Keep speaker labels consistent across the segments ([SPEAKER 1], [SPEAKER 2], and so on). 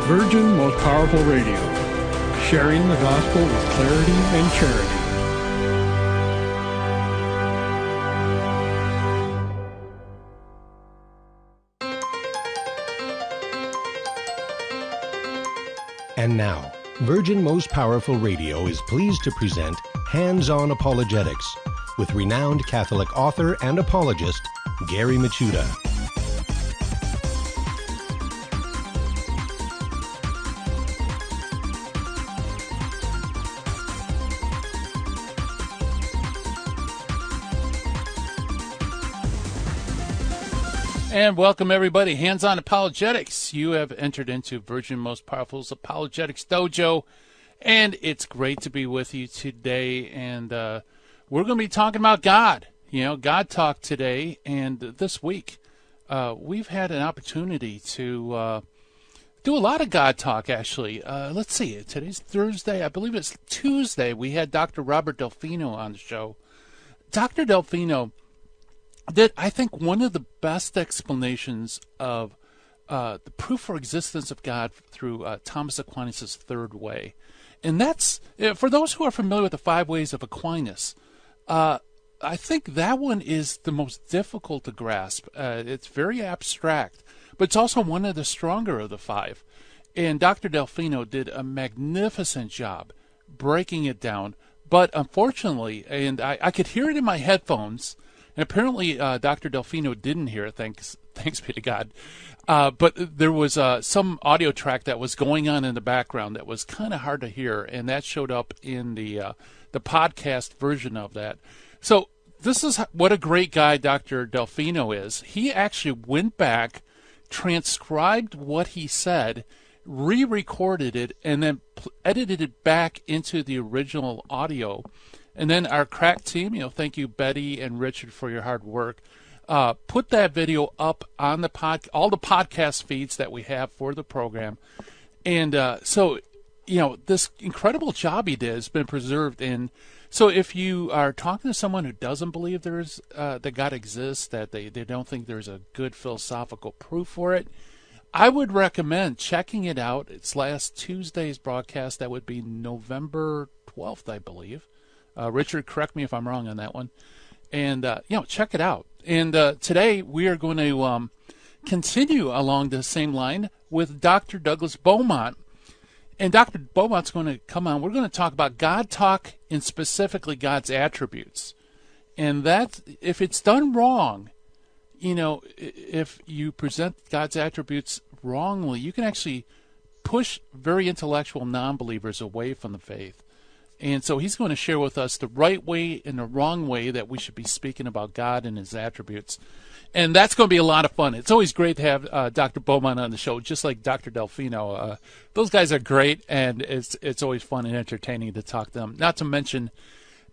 [SPEAKER 1] Virgin Most Powerful Radio, sharing the gospel with clarity and charity.
[SPEAKER 2] And now, Virgin Most Powerful Radio is pleased to present Hands-On Apologetics with renowned Catholic author and apologist, Gary Michuta.
[SPEAKER 3] And welcome, everybody. Hands-On Apologetics. You have entered into Virgin Most Powerful's Apologetics Dojo, and it's great to be with you today. And we're going to be talking about God. You know, God Talk today. And this week, we've had an opportunity to do a lot of God Talk, actually. Let's see. Today's Thursday. I believe it's Tuesday. We had Dr. Robert Delfino on the show. Dr. Delfino did, I think, one of the best explanations of the proof for existence of God through Thomas Aquinas' third way. And that's, for those who are familiar with the 5 ways of Aquinas, I think that one is the most difficult to grasp. It's very abstract, but it's also one of the stronger of the 5. And Dr. Delfino did a magnificent job breaking it down. But unfortunately, and I could hear it in my headphones, and apparently Dr. Delfino didn't hear it, thanks be to God. But there was some audio track that was going on in the background that was kind of hard to hear, and that showed up in the podcast version of that. So this is what a great guy Dr. Delfino is. He actually went back, transcribed what he said, re-recorded it, and then edited it back into the original audio. And then our crack team, thank you, Betty and Richard, for your hard work. Put that video up on the all the podcast feeds that we have for the program. And so, this incredible job he did has been preserved. And so if you are talking to someone who doesn't believe there's that God exists, that they don't think there's a good philosophical proof for it, I would recommend checking it out. It's last Tuesday's broadcast. That would be November 12th, I believe. Richard, correct me if I'm wrong on that one. And, check it out. And today we are going to continue along the same line with Dr. Douglas Beaumont. And Dr. Beaumont's going to come on. We're going to talk about God Talk and specifically God's attributes. And that, if it's done wrong, if you present God's attributes wrongly, you can actually push very intellectual non-believers away from the faith. And so he's going to share with us the right way and the wrong way that we should be speaking about God and his attributes. And that's going to be a lot of fun. It's always great to have Dr. Beaumont on the show, just like Dr. Delfino. Those guys are great, and it's always fun and entertaining to talk to them. Not to mention,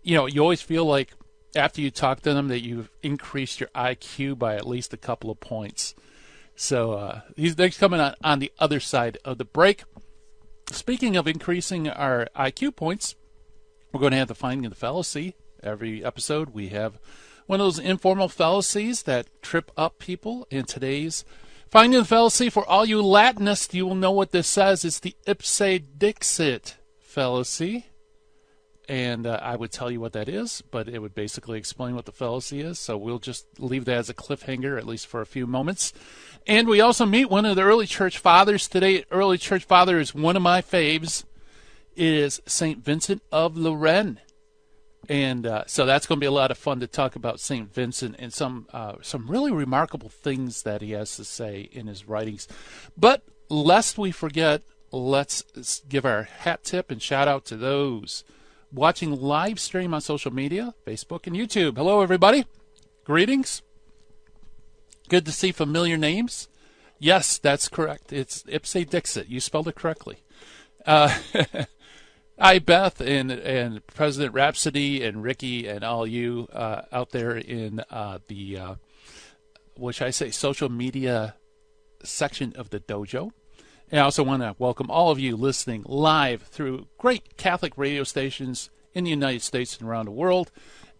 [SPEAKER 3] you always feel like after you talk to them that you've increased your IQ by at least a couple of points. So they're coming on the other side of the break. Speaking of increasing our IQ points, we're going to have the Finding the Fallacy. Every episode we have one of those informal fallacies that trip up people. In today's Finding the Fallacy, for all you Latinists, you will know what this says. It's the IPSE DIXIT fallacy. And I would tell you what that is, but it would basically explain what the fallacy is. So we'll just leave that as a cliffhanger, at least for a few moments. And we also meet one of the early church fathers today. Early church father is one of my faves. It is St. Vincent of LERINS. And so that's going to be a lot of fun to talk about St. Vincent and some really remarkable things that he has to say in his writings. But lest we forget, let's give our hat tip and shout out to those watching live stream on social media, Facebook and YouTube. Hello, everybody. Greetings. Good to see familiar names. Yes, that's correct. It's IPSE DIXIT. You spelled it correctly. Hi, Beth and President Rhapsody and Ricky and all you out there in the, what should I say, social media section of the dojo. And I also want to welcome all of you listening live through great Catholic radio stations in the United States and around the world,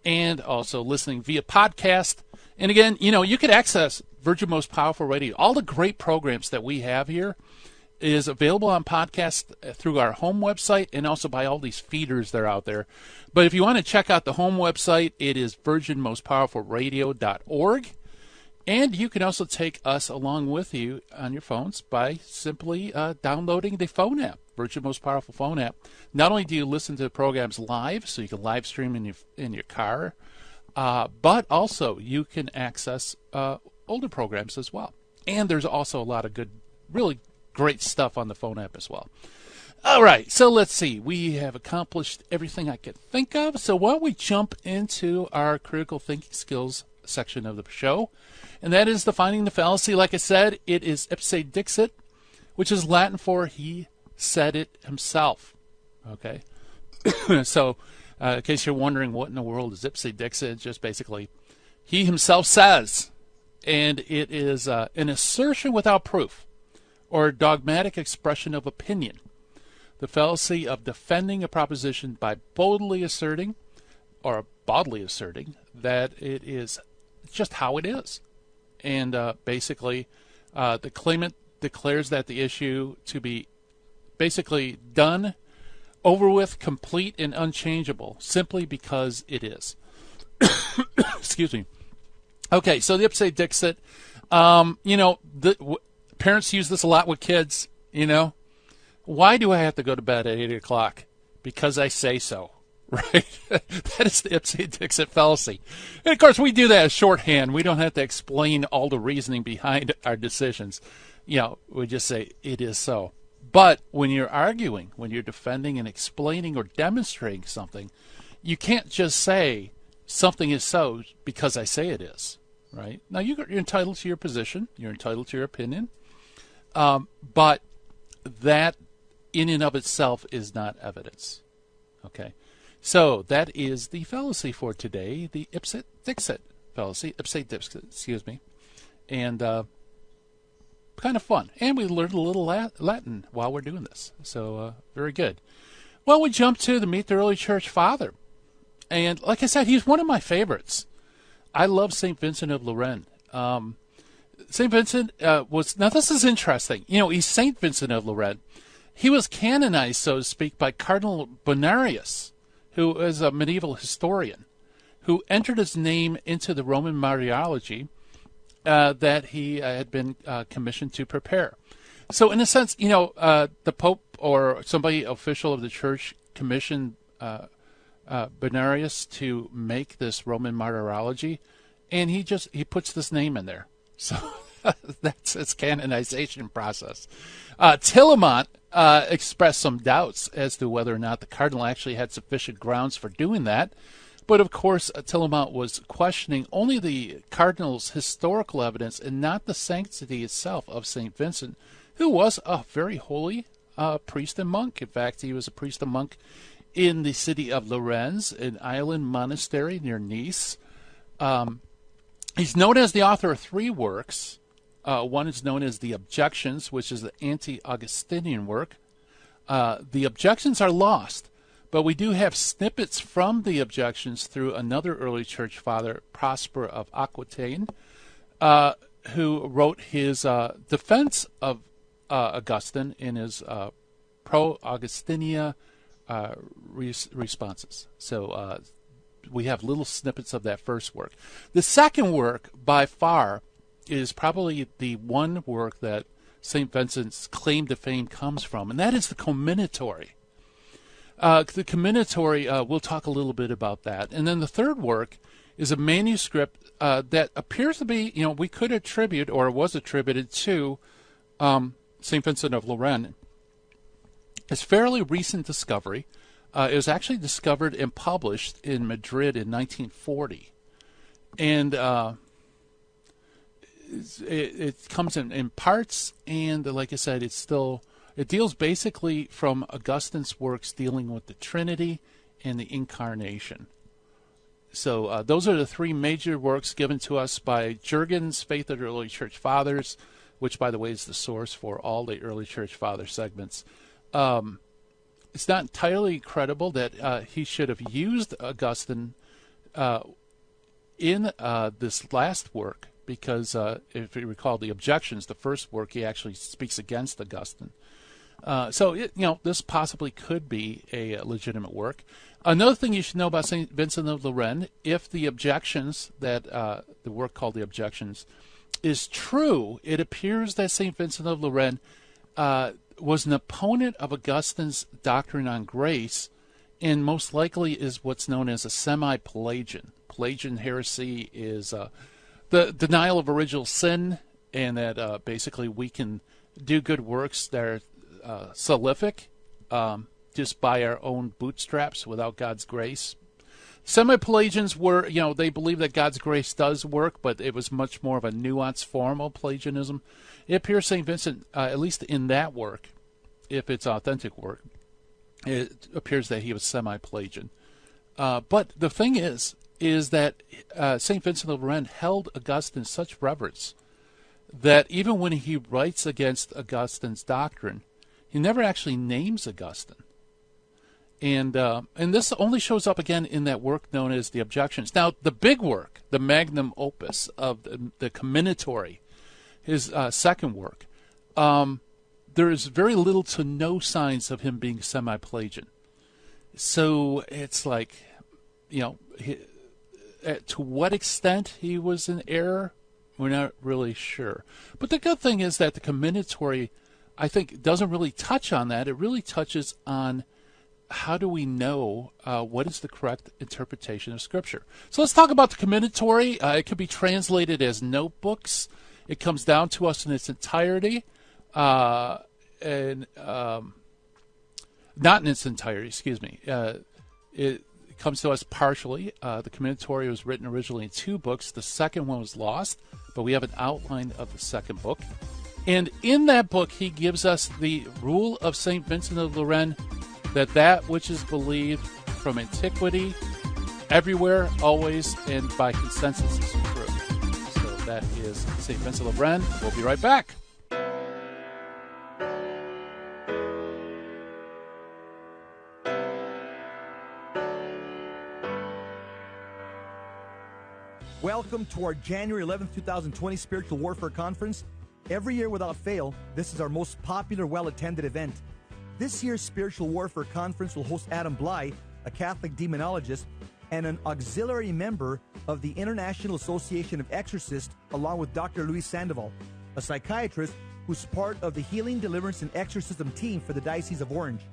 [SPEAKER 3] and also listening via podcast. And again, you could access Virgin Most Powerful Radio, all the great programs that we have here. is available on podcast through our home website and also by all these feeders that are out there. But if you want to check out the home website, it is virginmostpowerfulradio.org. And you can also take us along with you on your phones by simply downloading the phone app, Virgin Most Powerful phone app. Not only do you listen to the programs live, so you can live stream in your car, but also you can access older programs as well. And there's also a lot of good, really great stuff on the phone app as well. All right, so let's see. We have accomplished everything I could think of. So why don't we jump into our critical thinking skills section of the show, and that is defining the fallacy. Like I said, it is IPSE DIXIT, which is Latin for he said it himself. Okay, so in case you're wondering what in the world is IPSE DIXIT, it's just basically he himself says, and it is an assertion without proof or a dogmatic expression of opinion. The fallacy of defending a proposition by boldly asserting or bodily asserting that it is just how it is. And basically, the claimant declares that the issue to be basically done, over with, complete, and unchangeable, simply because it is. Excuse me. Okay, so the IPSE DIXIT, parents use this a lot with kids, Why do I have to go to bed at 8 o'clock? Because I say so. Right? That is the IPSE DIXIT fallacy. And of course, we do that as shorthand. We don't have to explain all the reasoning behind our decisions. We just say it is so. But when you're arguing, when you're defending and explaining or demonstrating something, you can't just say something is so because I say it is. Right? Now, you're entitled to your position. You're entitled to your opinion. But that in and of itself is not evidence. Okay? So that is the fallacy for today, the IPSE DIXIT fallacy, IPSE DIXIT, and kind of fun. And we learned a little Latin while we're doing this, so very good. Well, we jump to the Meet the Early Church Father, and like I said, he's one of my favorites. I love St. Vincent of Lérins. St. Vincent now this is interesting. He's St. Vincent of Lérins. He was canonized, so to speak, by Cardinal Bonarius, who is a medieval historian, who entered his name into the Roman Martyrology that he had been commissioned to prepare. So in a sense, the Pope or somebody official of the Church commissioned Bonarius to make this Roman Martyrology, and he puts this name in there. So that's his canonization process. Tillemont expressed some doubts as to whether or not the cardinal actually had sufficient grounds for doing that. But of course, Tillemont was questioning only the cardinal's historical evidence and not the sanctity itself of St. Vincent, who was a very holy priest and monk. In fact, he was a priest and monk in the city of Lérins, an island monastery near Nice. He's known as the author of 3 works. One is known as the Objections, which is the anti-Augustinian work. The Objections are lost, but we do have snippets from the Objections through another early church father, Prosper of Aquitaine, who wrote his defense of Augustine in his Pro-Augustinia responses. So we have little snippets of that first work. The second work, by far, is probably the one work that St. Vincent's claim to fame comes from, and that is the Comminatory. The Comminatory, we'll talk a little bit about that. And then the third work is a manuscript that appears to be, we could attribute, or was attributed to St. Vincent of Lérins. It's a fairly recent discovery. It was actually discovered and published in Madrid in 1940. And it comes in parts, and like I said, it deals basically from Augustine's works dealing with the Trinity and the Incarnation. So those are the 3 major works given to us by Jurgen's Faith of the Early Church Fathers, which, by the way, is the source for all the Early Church Father segments. It's not entirely credible that he should have used Augustine in this last work because if you recall the objections, the first work, he actually speaks against Augustine. This possibly could be a legitimate work. Another thing you should know about St. Vincent of Lerins, if the objections, that the work called the Objections, is true, it appears that St. Vincent of Lerins was an opponent of Augustine's doctrine on grace, and most likely is what's known as a semi-Pelagian. Pelagian heresy is the denial of original sin, and that basically we can do good works that are salvific, just by our own bootstraps without God's grace. Semi-Pelagians were, they believe that God's grace does work, but it was much more of a nuanced form of Pelagianism. It appears St. Vincent, at least in that work, if it's authentic work, it appears that he was semi-Pelagian. But the thing is that St. Vincent of Lerins held Augustine in such reverence that even when he writes against Augustine's doctrine, he never actually names Augustine. And this only shows up again in that work known as the Objections. Now, the big work, the magnum opus of the Commentatory, his second work, there is very little to no signs of him being semi-Pelagian. So it's like, to what extent he was in error, we're not really sure. But the good thing is that the Commentatory, I think, doesn't really touch on that. It really touches on how do we know what is the correct interpretation of Scripture. So let's talk about the Commentatory. It could be translated as notebooks. It comes down to us in its entirety, not in its entirety, excuse me. It comes to us partially. The Commentatory was written originally in 2 books. The second one was lost, but we have an outline of the second book. And in that book, he gives us the rule of St. Vincent of Lerins, that which is believed from antiquity, everywhere, always, and by consensus is true. So that is St. Vincent of Lerins. We'll be right back.
[SPEAKER 4] Welcome to our January 11th, 2020 Spiritual Warfare Conference. Every year without fail, this is our most popular, well-attended event. This year's Spiritual Warfare Conference will host Adam Bly, a Catholic demonologist, and an auxiliary member of the International Association of Exorcists, along with Dr. Luis Sandoval, a psychiatrist who's part of the Healing, Deliverance, and Exorcism team for the Diocese of Orange.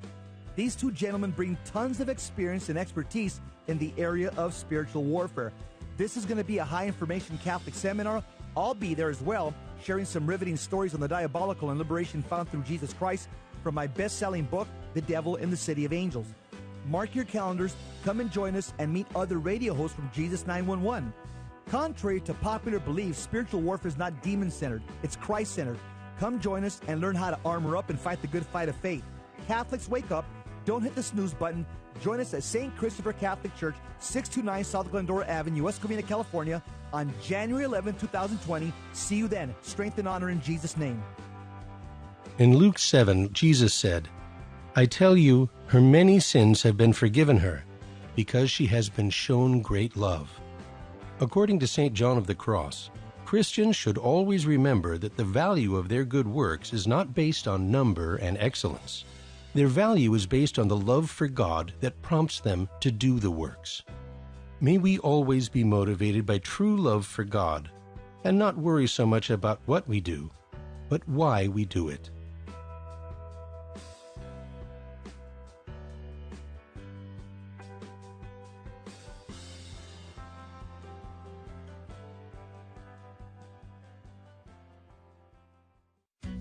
[SPEAKER 4] These 2 gentlemen bring tons of experience and expertise in the area of spiritual warfare. This is going to be a high-information Catholic seminar. I'll be there as well, sharing some riveting stories on the diabolical and liberation found through Jesus Christ from my best-selling book, The Devil in the City of Angels. Mark your calendars, come and join us, and meet other radio hosts from Jesus 911. Contrary to popular belief, spiritual warfare is not demon-centered, it's Christ-centered. Come join us and learn how to armor up and fight the good fight of faith. Catholics, wake up. Don't hit the snooze button. Join us at St. Christopher Catholic Church, 629 South Glendora Avenue, West Covina, California, on January 11, 2020. See you then. Strength and honor in Jesus' name.
[SPEAKER 2] In Luke 7, Jesus said, I tell you, her many sins have been forgiven her, because she has been shown great love. According to St. John of the Cross, Christians should always remember that the value of their good works is not based on number and excellence. Their value is based on the love for God that prompts them to do the works. May we always be motivated by true love for God, and not worry so much about what we do, but why we do it.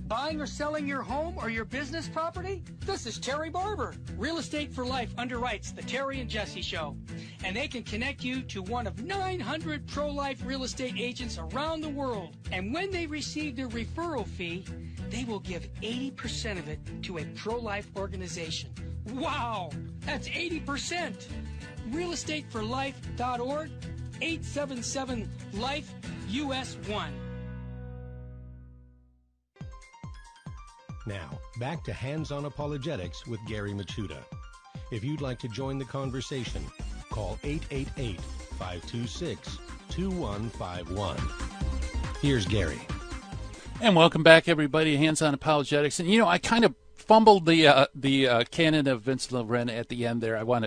[SPEAKER 5] Buying or selling your home or your business property? This is Terry Barber. Real Estate for Life underwrites the Terry and Jesse Show, and they can connect you to one of 900 pro-life real estate agents around the world. And when they receive their referral fee, they will give 80% of it to a pro-life organization. Wow, that's 80%. realestateforlife.org, 877-LIFE, US 1.
[SPEAKER 2] Now, back to Hands-On Apologetics with Gary Machuda. If you'd like to join the conversation, call 888-526-2151. Here's Gary.
[SPEAKER 3] And welcome back, everybody. Hands on Apologetics. And I kind of fumbled the canon of Vincent LERINS at the end there. I want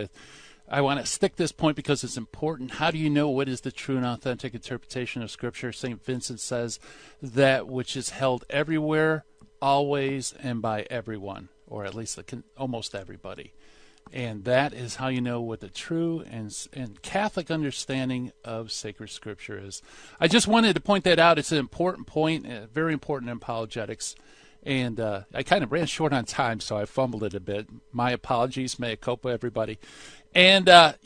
[SPEAKER 3] to stick this point because it's important. How do you know what is the true and authentic interpretation of Scripture? St. Vincent says that which is held everywhere, always, and by everyone, or at least almost everybody. And that is how you know what the true and Catholic understanding of sacred Scripture is. I just wanted to point that out. It's an important point, very important in apologetics. And I kind of ran short on time, so I fumbled it a bit. My apologies, mea culpa, everybody. And, but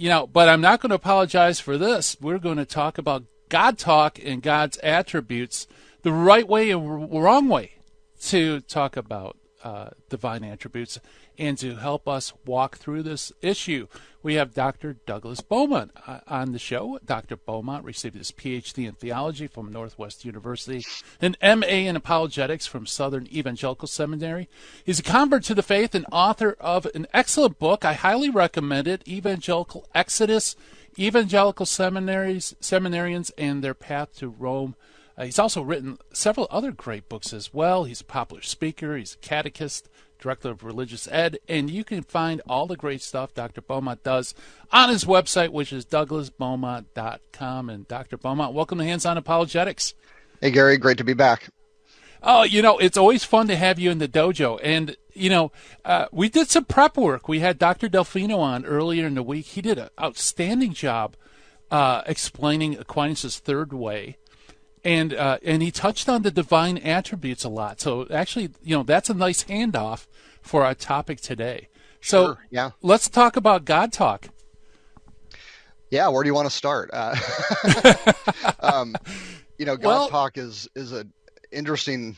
[SPEAKER 3] I'm not going to apologize for this. We're going to talk about God talk and God's attributes, the right way and wrong way to talk about divine attributes and to help us walk through this issue. We have Dr. Douglas Beaumont on the show. Dr. Beaumont received his Ph.D. in theology from Northwest University, an M.A. in apologetics from Southern Evangelical Seminary. He's a convert to the faith and author of an excellent book. I highly recommend it, Evangelical Exodus, Evangelical Seminarians and Their Path to Rome. He's also written several other great books as well. He's a popular speaker. He's a catechist, director of religious ed, and you can find all the great stuff Dr. Beaumont does on his website, which is douglasbeaumont.com. And Dr. Beaumont, welcome to Hands on Apologetics.
[SPEAKER 6] Hey, Gary, great to be back.
[SPEAKER 3] Oh, it's always fun to have you in the dojo. And, we did some prep work. We had Dr. Delfino on earlier in the week. He did an outstanding job explaining Aquinas' third way. And he touched on the divine attributes a lot. So actually, that's a nice handoff for our topic today. So
[SPEAKER 6] sure, yeah.
[SPEAKER 3] Let's talk about God talk.
[SPEAKER 6] Yeah, where do you want to start? God talk is an interesting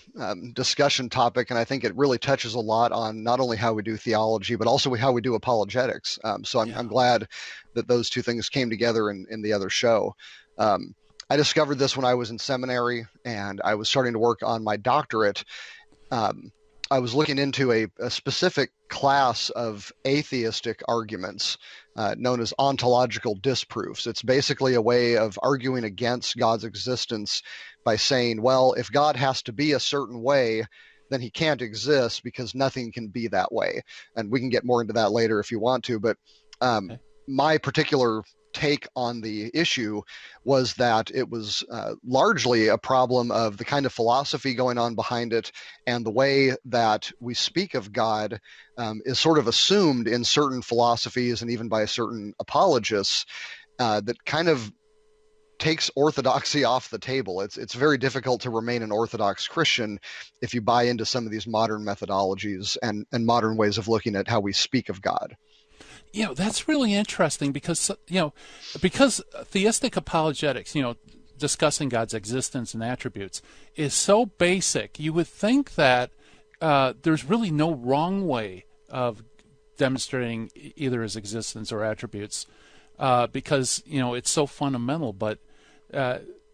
[SPEAKER 6] discussion topic, and I think it really touches a lot on not only how we do theology, but also how we do apologetics. So I'm glad that those two things came together in the other show. I discovered this when I was in seminary and I was starting to work on my doctorate. I was looking into a specific class of atheistic arguments known as ontological disproofs. It's basically a way of arguing against God's existence by saying, well, if God has to be a certain way, then he can't exist because nothing can be that way. And we can get more into that later if you want to. But my particular take on the issue was that it was largely a problem of the kind of philosophy going on behind it, and the way that we speak of God is sort of assumed in certain philosophies and even by certain apologists that kind of takes orthodoxy off the table. It's very difficult to remain an Orthodox Christian if you buy into some of these modern methodologies and modern ways of looking at how we speak of God.
[SPEAKER 3] That's really interesting because theistic apologetics, discussing God's existence and attributes is so basic. You would think that there's really no wrong way of demonstrating either his existence or attributes because, it's so fundamental. But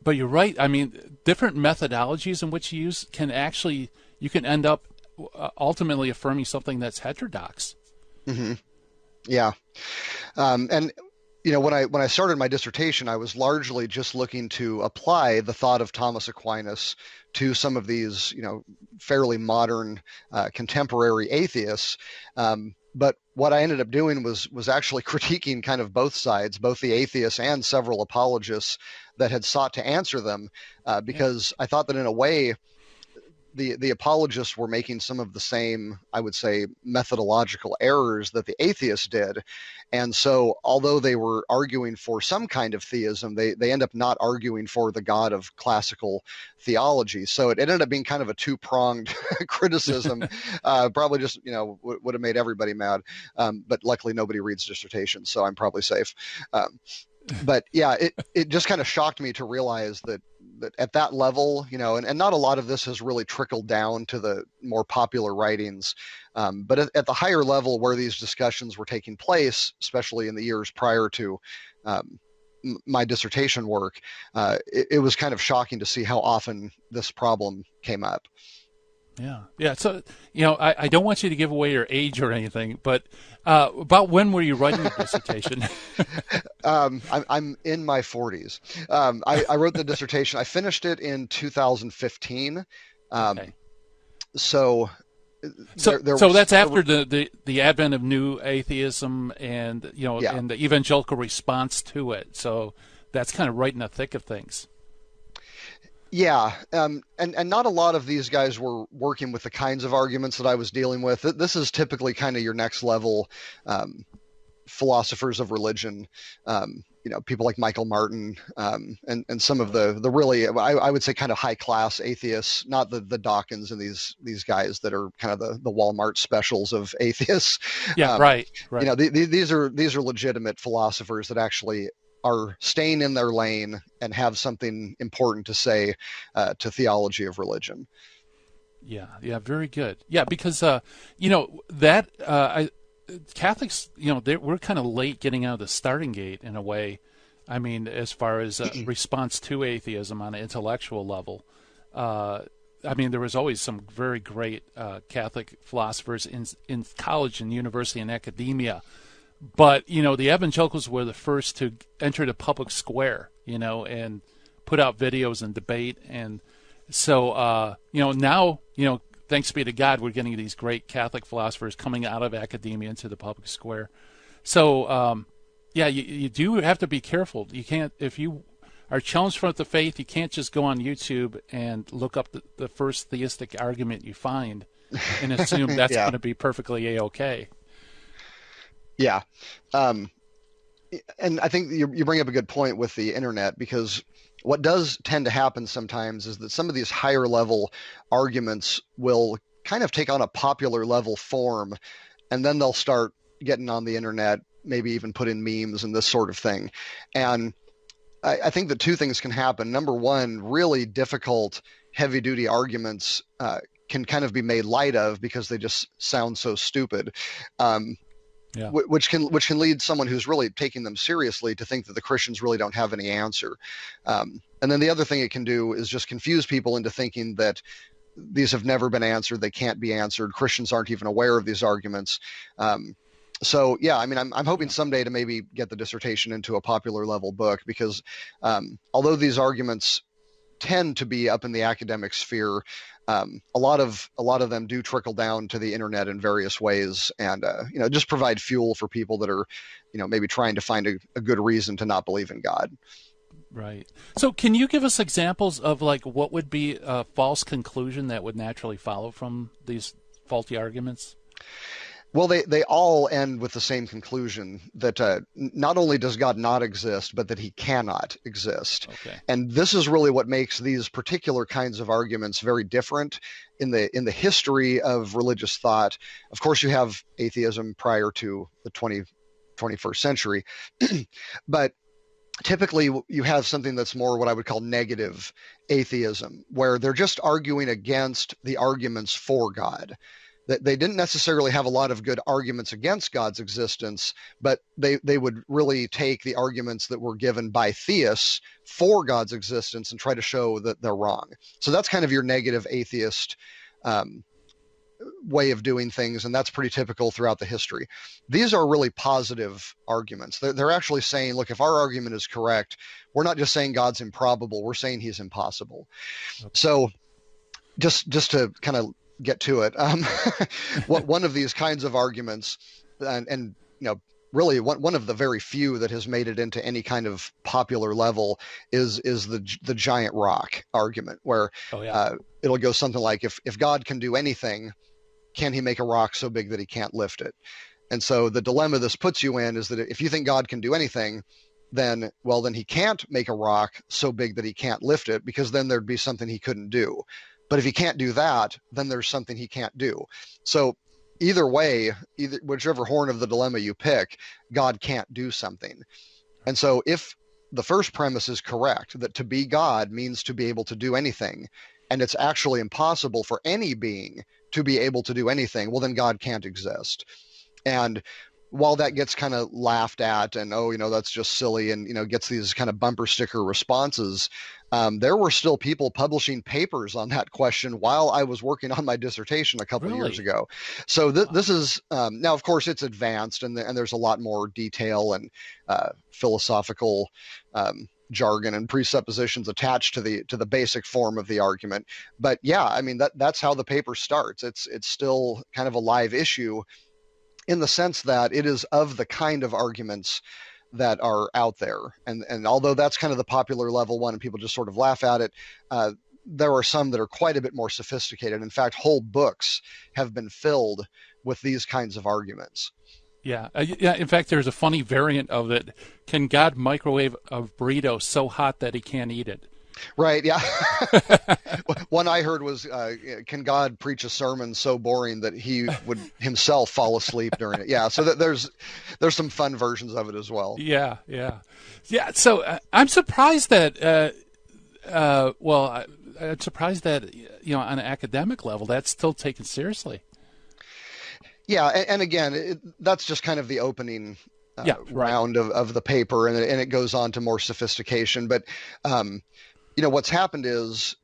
[SPEAKER 3] you're right. I mean, different methodologies in which you use you can end up ultimately affirming something that's heterodox.
[SPEAKER 6] Mm-hmm. Yeah. And when I started my dissertation, I was largely just looking to apply the thought of Thomas Aquinas to some of these, fairly modern, contemporary atheists. But what I ended up doing was actually critiquing kind of both sides, both the atheists and several apologists that had sought to answer them, because I thought that in a way, the apologists were making some of the same, I would say, methodological errors that the atheists did. And so although they were arguing for some kind of theism, they end up not arguing for the God of classical theology. So it ended up being kind of a two-pronged criticism, probably just, would have made everybody mad. But luckily nobody reads dissertations, so I'm probably safe. But yeah, it just kind of shocked me to realize that at that level, and not a lot of this has really trickled down to the more popular writings, but at the higher level where these discussions were taking place, especially in the years prior to my dissertation work, it was kind of shocking to see how often this problem came up.
[SPEAKER 3] Yeah. So, I don't want you to give away your age or anything, but about when were you writing your dissertation?
[SPEAKER 6] I'm in my 40s. I wrote the dissertation. I finished it in 2015.
[SPEAKER 3] Okay.
[SPEAKER 6] So
[SPEAKER 3] that's after the advent of new atheism and and the evangelical response to it. So that's kind of right in the thick of things.
[SPEAKER 6] Yeah, and not a lot of these guys were working with the kinds of arguments that I was dealing with. This is typically kind of your next level philosophers of religion, people like Michael Martin, and some of the really, I would say, kind of high class atheists, not the Dawkins and these guys that are kind of the Walmart specials of atheists.
[SPEAKER 3] Yeah, right.
[SPEAKER 6] These are legitimate philosophers that actually are staying in their lane and have something important to say to theology of religion.
[SPEAKER 3] Yeah, very good. Yeah, because Catholics, we're kind of late getting out of the starting gate in a way. I mean, as far as response to atheism on an intellectual level. I mean, there was always some very great Catholic philosophers in college and university and academia. But, the evangelicals were the first to enter the public square, and put out videos and debate. And so, now, thanks be to God, we're getting these great Catholic philosophers coming out of academia into the public square. So, you do have to be careful. You can't, if you are challenged from the faith, you can't just go on YouTube and look up the first theistic argument you find and assume that's going to be perfectly A-okay.
[SPEAKER 6] Yeah. And I think you bring up a good point with the internet, because what does tend to happen sometimes is that some of these higher level arguments will kind of take on a popular level form, and then they'll start getting on the internet, maybe even put in memes and this sort of thing. And I think that two things can happen. Number one, really difficult, heavy duty arguments can kind of be made light of because they just sound so stupid.
[SPEAKER 3] Yeah.
[SPEAKER 6] Which can lead someone who's really taking them seriously to think that the Christians really don't have any answer. And then the other thing it can do is just confuse people into thinking that these have never been answered, they can't be answered, Christians aren't even aware of these arguments. So yeah, I mean, I'm hoping someday to maybe get the dissertation into a popular level book, because although these arguments tend to be up in the academic sphere, a lot of them do trickle down to the internet in various ways, and just provide fuel for people that are maybe trying to find a good reason to not believe in God.
[SPEAKER 3] Right. So can you give us examples of what would be a false conclusion that would naturally follow from these faulty arguments?
[SPEAKER 6] Well, they all end with the same conclusion, that not only does God not exist, but that he cannot exist.
[SPEAKER 3] Okay.
[SPEAKER 6] And this is really what makes these particular kinds of arguments very different in the history of religious thought. Of course, you have atheism prior to the 21st century, but typically you have something that's more what I would call negative atheism, where they're just arguing against the arguments for God. That they didn't necessarily have a lot of good arguments against God's existence, but they would really take the arguments that were given by theists for God's existence and try to show that they're wrong. So that's kind of your negative atheist way of doing things, and that's pretty typical throughout the history. These are really positive arguments. They're actually saying, look, if our argument is correct, we're not just saying God's improbable, we're saying he's impossible. Okay. So just to kind of get to it, one of these kinds of arguments, and really one of the very few that has made it into any kind of popular level is the giant rock argument, where it'll go something like, if God can do anything, can he make a rock so big that he can't lift it? And so the dilemma this puts you in is that if you think God can do anything, then he can't make a rock so big that he can't lift it, because then there'd be something he couldn't do. But if he can't do that, then there's something he can't do. So either way, whichever horn of the dilemma you pick, God can't do something. And so if the first premise is correct, that to be God means to be able to do anything, and it's actually impossible for any being to be able to do anything, well, then God can't exist. And while that gets kind of laughed at and, oh, that's just silly and, gets these kind of bumper sticker responses, there were still people publishing papers on that question while I was working on my dissertation a couple of years ago. So this is, now, of course, it's advanced and there's a lot more detail and philosophical jargon and presuppositions attached to the basic form of the argument. But yeah, I mean, that's how the paper starts. It's still kind of a live issue, in the sense that it is of the kind of arguments that are out there. And although that's kind of the popular level one and people just sort of laugh at it, there are some that are quite a bit more sophisticated. In fact, whole books have been filled with these kinds of arguments.
[SPEAKER 3] Yeah. In fact, there's a funny variant of it. Can God microwave a burrito so hot that he can't eat it?
[SPEAKER 6] Right. Yeah. One I heard was, can God preach a sermon so boring that he would himself fall asleep during it? Yeah. So there's some fun versions of it as well.
[SPEAKER 3] Yeah. So I'm surprised that, I'm surprised that, on an academic level, that's still taken seriously.
[SPEAKER 6] Yeah. And again, that's just kind of the opening round of the paper, and it goes on to more sophistication. But, what's happened is,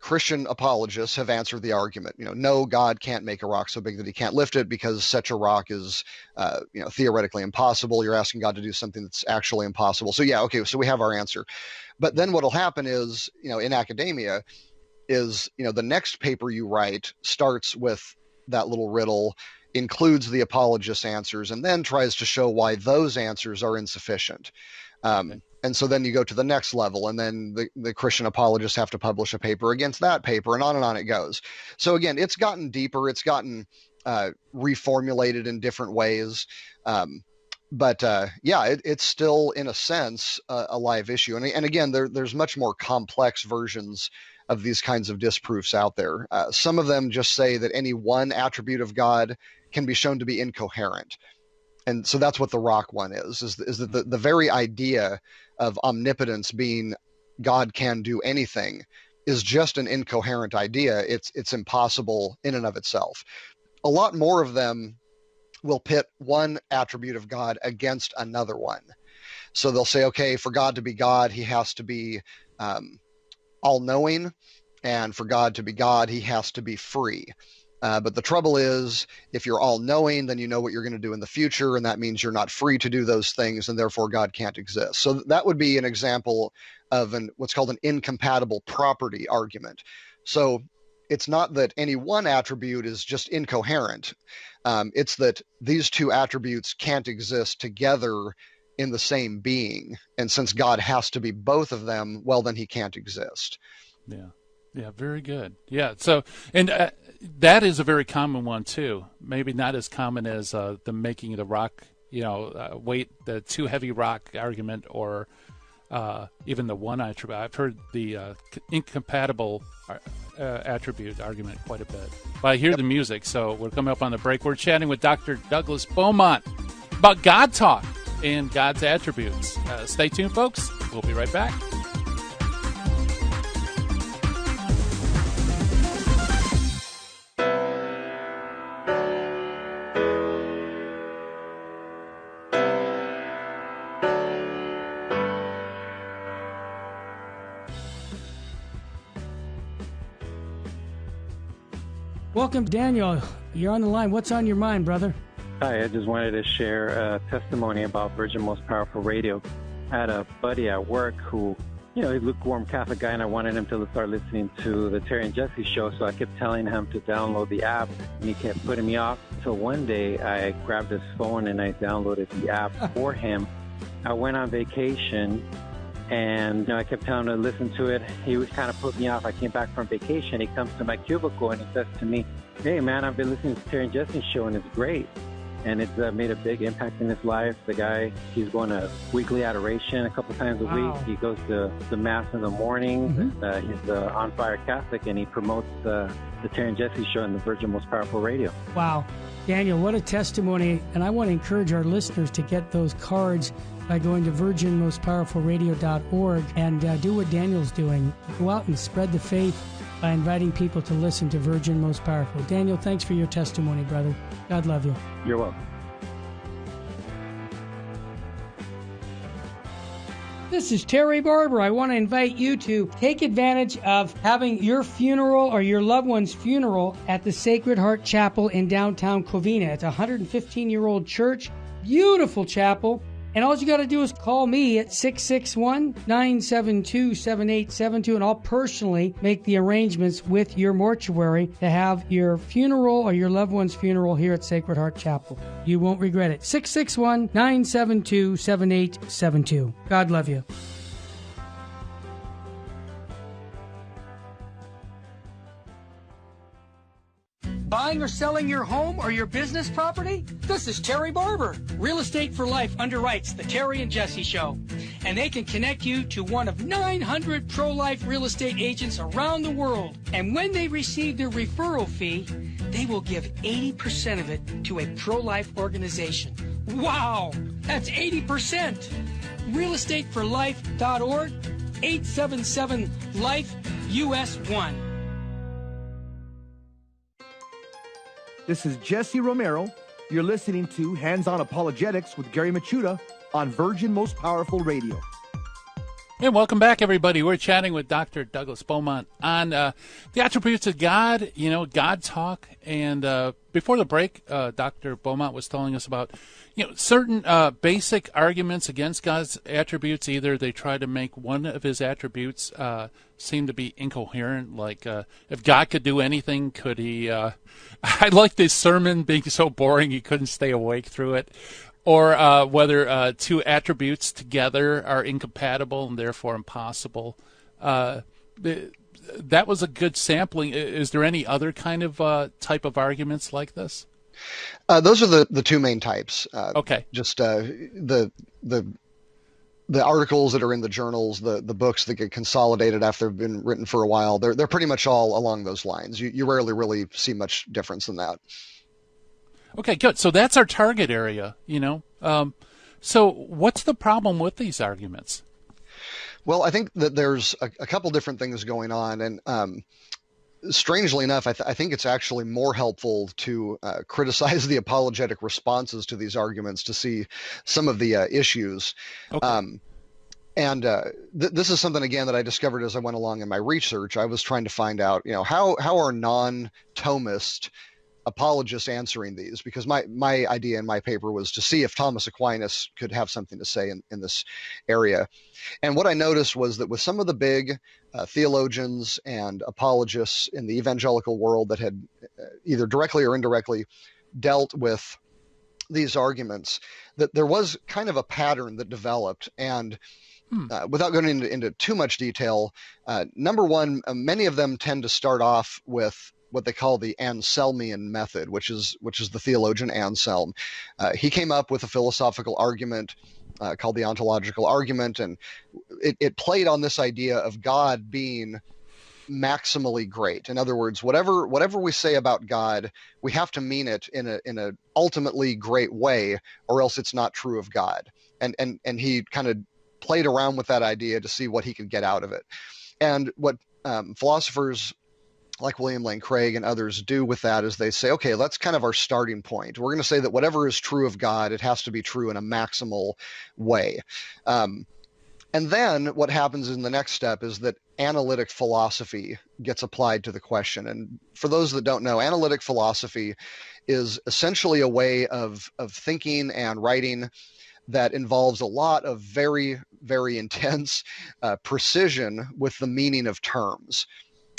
[SPEAKER 6] Christian apologists have answered the argument, no, God can't make a rock so big that he can't lift it because such a rock is, theoretically impossible. You're asking God to do something that's actually impossible. So yeah, okay, so we have our answer. But then what'll happen is, in academia is, the next paper you write starts with that little riddle, includes the apologist's answers, and then tries to show why those answers are insufficient. And so then you go to the next level, and then the Christian apologists have to publish a paper against that paper, and on it goes. So again, it's gotten deeper. It's gotten reformulated in different ways. But it's still, in a sense, a live issue. And again, there's much more complex versions of these kinds of disproofs out there. Some of them just say that any one attribute of God can be shown to be incoherent. And so that's what the rock one is that the very idea of omnipotence being God can do anything is just an incoherent idea. It's impossible in and of itself. A lot more of them will pit one attribute of God against another one. So they'll say, okay, for God to be God, he has to be all-knowing, and for God to be God, he has to be free. But the trouble is, if you're all-knowing, then you know what you're going to do in the future, and that means you're not free to do those things, and therefore God can't exist. So that would be an example of what's called an incompatible property argument. So it's not that any one attribute is just incoherent. It's that these two attributes can't exist together in the same being. And since God has to be both of them, well, then he can't exist.
[SPEAKER 3] Yeah, very good. Yeah, so, and that is a very common one, too. Maybe not as common as the making of the rock, the too heavy rock argument, or even the one attribute. I've heard the incompatible attribute argument quite a bit. But I hear the music, so we're coming up on the break. We're chatting with Dr. Douglas Beaumont about God talk and God's attributes. Stay tuned, folks. We'll be right back.
[SPEAKER 7] Welcome, Daniel. You're on the line. What's on your mind, brother?
[SPEAKER 8] Hi, I just wanted to share a testimony about Virgin Most Powerful Radio. I had a buddy at work who, he's a lukewarm Catholic guy, and I wanted him to start listening to the Terry and Jesse show, so I kept telling him to download the app, and he kept putting me off. So one day, I grabbed his phone, and I downloaded the app for him. I went on vacation, and I kept telling him to listen to it. He was kind of put me off. I came back from vacation. He comes to my cubicle, and he says to me, "Hey, man, I've been listening to Terry and Jesse's show, and it's great." And it's made a big impact in his life. The guy, he's going to weekly adoration a couple times a week. He goes to the Mass in the morning. Mm-hmm. He's an on-fire Catholic, and he promotes the Terry and Jesse show on the Virgin Most Powerful Radio.
[SPEAKER 7] Wow. Daniel, what a testimony. And I want to encourage our listeners to get those cards by going to virginmostpowerfulradio.org and do what Daniel's doing. Go out and spread the faith by inviting people to listen to Virgin Most Powerful. Daniel, thanks for your testimony, brother. God love you.
[SPEAKER 8] You're welcome.
[SPEAKER 7] This is Terry Barber. I want to invite you to take advantage of having your funeral or your loved one's funeral at the Sacred Heart Chapel in downtown Covina. It's a 115-year-old church, beautiful chapel. And all you got to do is call me at 661-972-7872, and I'll personally make the arrangements with your mortuary to have your funeral or your loved one's funeral here at Sacred Heart Chapel. You won't regret it. 661-972-7872. God love you.
[SPEAKER 5] Buying or selling your home or your business property? This is Terry Barber. Real Estate for Life underwrites the Terry and Jesse Show. And they can connect you to one of 900 pro-life real estate agents around the world. And when they receive their referral fee, they will give 80% of it to a pro-life organization. Wow! That's 80%! realestateforlife.org, 877-LIFE-US1.
[SPEAKER 4] This is Jesse Romero. You're listening to Hands-On Apologetics with Gary Machuda on Virgin Most Powerful Radio.
[SPEAKER 3] And welcome back, everybody. We're chatting with Dr. Douglas Beaumont on the attributes of God, God talk. And before the break, Dr. Beaumont was telling us about, certain basic arguments against God's attributes. Either they try to make one of his attributes seem to be incoherent, like if God could do anything, could he... I like this sermon being so boring you couldn't stay awake through it. Or whether two attributes together are incompatible and therefore impossible. That was a good sampling. Is there any other kind of type of arguments like this?
[SPEAKER 6] Those are the two main types.
[SPEAKER 3] Okay.
[SPEAKER 6] Just the articles that are in the journals, the books that get consolidated after they've been written for a while, they're pretty much all along those lines. You rarely really see much difference in that.
[SPEAKER 3] Okay, good. So that's our target area, So what's the problem with these arguments?
[SPEAKER 6] Well, I think that there's a couple different things going on. And strangely enough, I think it's actually more helpful to criticize the apologetic responses to these arguments to see some of the issues. Okay. This is something, again, that I discovered as I went along in my research. I was trying to find out, how are non-Thomist apologists answering these, because my idea in my paper was to see if Thomas Aquinas could have something to say in this area. And what I noticed was that with some of the big theologians and apologists in the evangelical world that had either directly or indirectly dealt with these arguments, that there was kind of a pattern that developed. And without going into too much detail, number one, many of them tend to start off with what they call the Anselmian method, which is the theologian Anselm. He came up with a philosophical argument called the ontological argument, and it played on this idea of God being maximally great. In other words, whatever we say about God, we have to mean it in a ultimately great way, or else it's not true of God. And he kind of played around with that idea to see what he could get out of it. And what philosophers like William Lane Craig and others do with that is they say, okay, that's kind of our starting point. We're going to say that whatever is true of God, it has to be true in a maximal way. And then what happens in the next step is that analytic philosophy gets applied to the question. And for those that don't know, analytic philosophy is essentially a way of thinking and writing that involves a lot of very, very intense precision with the meaning of terms.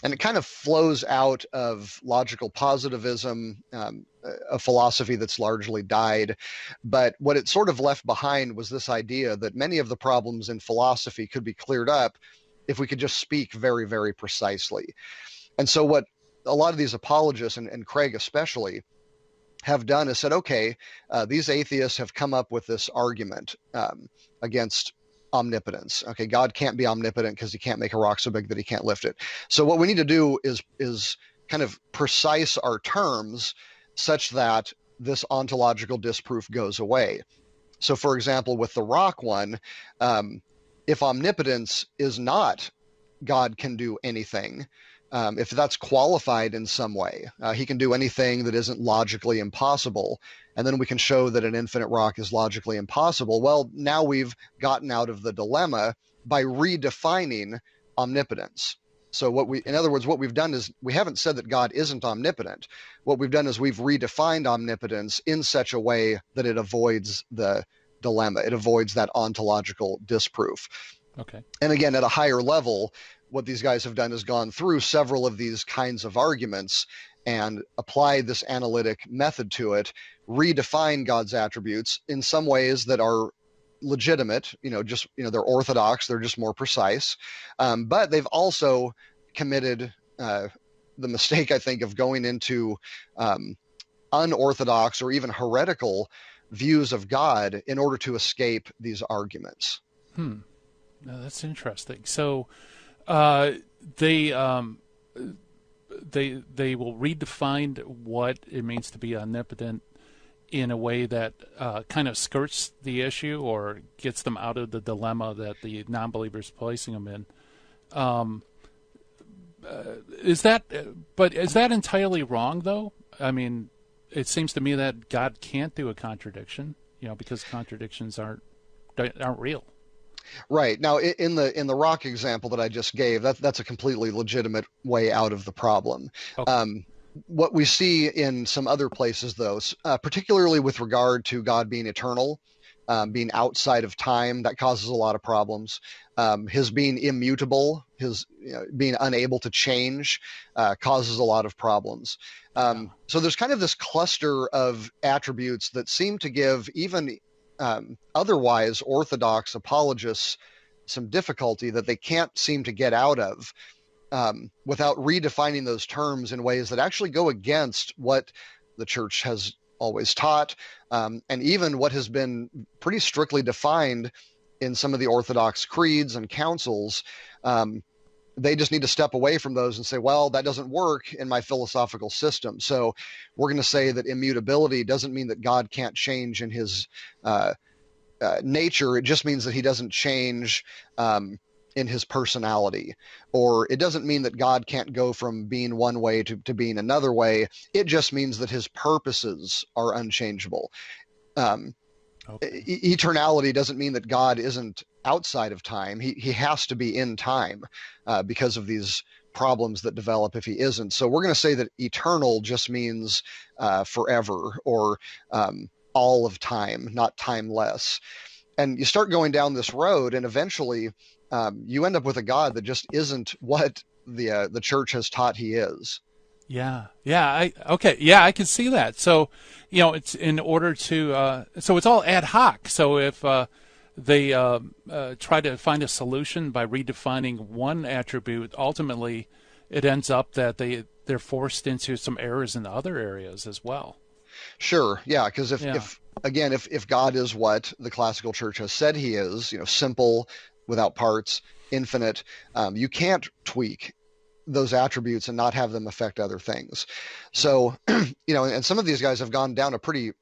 [SPEAKER 6] And it kind of flows out of logical positivism, a philosophy that's largely died. But what it sort of left behind was this idea that many of the problems in philosophy could be cleared up if we could just speak very, very precisely. And so what a lot of these apologists, and Craig especially, have done is said, okay, these atheists have come up with this argument against omnipotence. Okay, God can't be omnipotent because he can't make a rock so big that he can't lift it. So what we need to do is kind of precise our terms such that this ontological disproof goes away. So for example, with the rock one, if omnipotence is not God can do anything, if that's qualified in some way. He can do anything that isn't logically impossible, and then we can show that an infinite rock is logically impossible. Well, now we've gotten out of the dilemma by redefining omnipotence. So in other words, what we've done is we haven't said that God isn't omnipotent. What we've done is we've redefined omnipotence in such a way that it avoids the dilemma. It avoids that ontological disproof.
[SPEAKER 3] Okay.
[SPEAKER 6] And again, at a higher level, what these guys have done is gone through several of these kinds of arguments and applied this analytic method to it, redefine God's attributes in some ways that are legitimate, they're orthodox, they're just more precise. But they've also committed the mistake, I think, of going into unorthodox or even heretical views of God in order to escape these arguments.
[SPEAKER 3] No, that's interesting. So they will redefine what it means to be omnipotent in a way that kind of skirts the issue or gets them out of the dilemma that the non-believer's placing them in. Is that entirely wrong, though? I mean, it seems to me that God can't do a contradiction, because contradictions aren't real.
[SPEAKER 6] Right. Now, in the rock example that I just gave, that's a completely legitimate way out of the problem. Okay. What we see in some other places, though, particularly with regard to God being eternal, being outside of time, that causes a lot of problems. His being immutable, his being unable to change, causes a lot of problems. So there's kind of this cluster of attributes that seem to give even otherwise orthodox apologists some difficulty that they can't seem to get out of without redefining those terms in ways that actually go against what the church has always taught, and even what has been pretty strictly defined in some of the Orthodox creeds and councils. They just need to step away from those and say, well, that doesn't work in my philosophical system. So we're going to say that immutability doesn't mean that God can't change in his nature. It just means that he doesn't change in his personality, or it doesn't mean that God can't go from being one way to being another way. It just means that his purposes are unchangeable. Eternality doesn't mean that God isn't outside of time. He has to be in time because of these problems that develop if he isn't. So we're going to say that eternal just means forever, or all of time, not timeless. And you start going down this road, and eventually you end up with a God that just isn't what the church has taught he is. I can see that. So, it's in order to, so it's all ad hoc. So if they try to find a solution by redefining one attribute, ultimately it ends up that they're forced into some errors in other areas as well. Sure. Yeah. Because if God is what the classical church has said he is, simple, without parts, infinite, you can't tweak those attributes and not have them affect other things. So, and some of these guys have gone down a pretty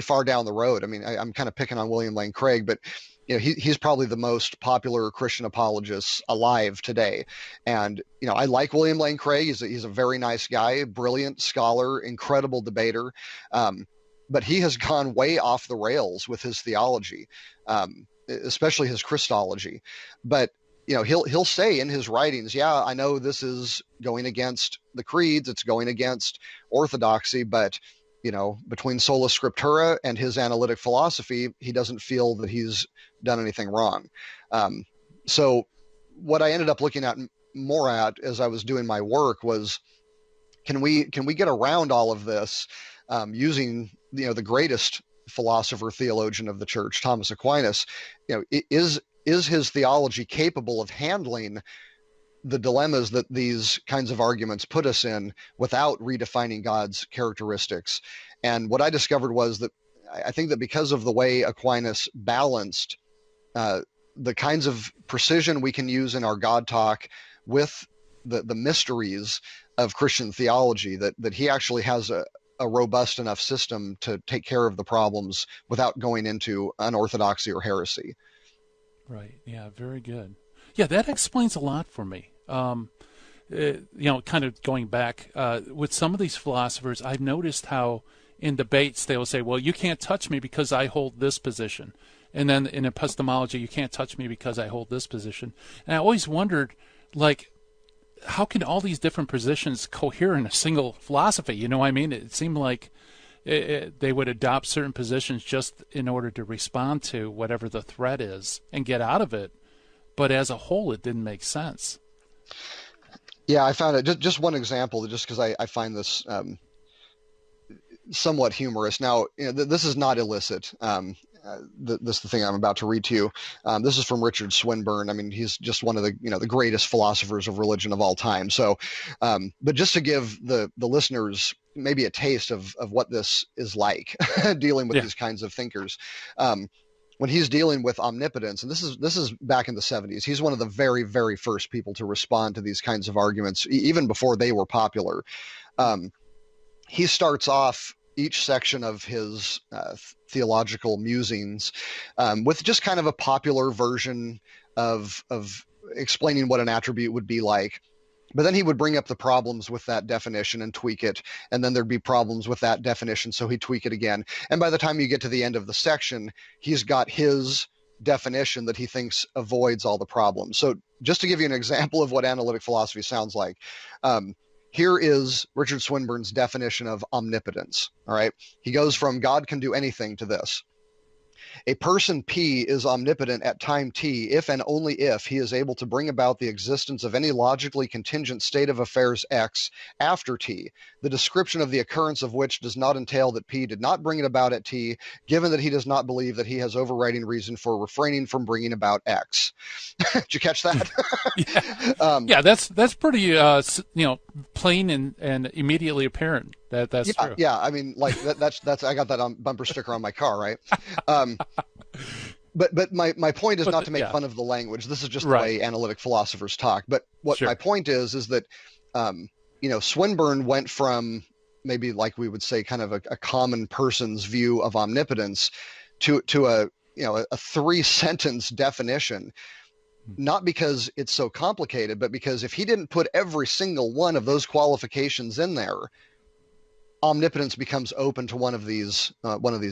[SPEAKER 6] far down the road. I mean, I'm kind of picking on William Lane Craig, but he's probably the most popular Christian apologist alive today. And, I like William Lane Craig. He's a very nice guy, brilliant scholar, incredible debater. But he has gone way off the rails with his theology, especially his Christology. But he'll say in his writings, yeah, I know this is going against the creeds, it's going against orthodoxy, but between sola scriptura and his analytic philosophy, he doesn't feel that he's done anything wrong. So what I ended up looking at more at as I was doing my work was, can we get around all of this using the greatest philosopher theologian of the church, Thomas Aquinas? Is his theology capable of handling the dilemmas that these kinds of arguments put us in without redefining God's characteristics? And what I discovered was that I think that because of the way Aquinas balanced the kinds of precision we can use in our God talk with the mysteries of Christian theology, that he actually has a robust enough system to take care of the problems without going into unorthodoxy or heresy.
[SPEAKER 3] Right. Yeah. Very good. Yeah, that explains a lot for me. kind of going back with some of these philosophers, I've noticed how in debates they will say, well, you can't touch me because I hold this position. And then in epistemology, you can't touch me because I hold this position. And I always wondered, like, how can all these different positions cohere in a single philosophy? You know what I mean? It seemed like they would adopt certain positions just in order to respond to whatever the threat is and get out of it. But as a whole, it didn't make sense.
[SPEAKER 6] Yeah, I found it just one example, just because I find this somewhat humorous. Now, this is not illicit. This is the thing I'm about to read to you. This is from Richard Swinburne. I mean, he's just one of the the greatest philosophers of religion of all time. So, but just to give the listeners maybe a taste of what this is like dealing with these kinds of thinkers. When he's dealing with omnipotence, and this is back in the 70s, he's one of the very, very first people to respond to these kinds of arguments, even before they were popular. He starts off each section of his theological musings with just kind of a popular version of explaining what an attribute would be like. But then he would bring up the problems with that definition and tweak it. And then there'd be problems with that definition, so he'd tweak it again. And by the time you get to the end of the section, he's got his definition that he thinks avoids all the problems. So just to give you an example of what analytic philosophy sounds like, here is Richard Swinburne's definition of omnipotence. All right. He goes from God can do anything to this. A person P is omnipotent at time T if and only if he is able to bring about the existence of any logically contingent state of affairs X after T, the description of the occurrence of which does not entail that P did not bring it about at T, given that he does not believe that he has overriding reason for refraining from bringing about X. Did you catch that?
[SPEAKER 3] Yeah, that's pretty plain and immediately apparent. That's true.
[SPEAKER 6] Yeah, I mean, like that's I got that on bumper sticker on my car, right? But my point is not to make fun of the language. This is just the way analytic philosophers talk. But what my point is that Swinburne went from maybe, like we would say, kind of a common person's view of omnipotence to a 3-sentence definition. Not because it's so complicated, but because if he didn't put every single one of those qualifications in there, omnipotence becomes open to one of these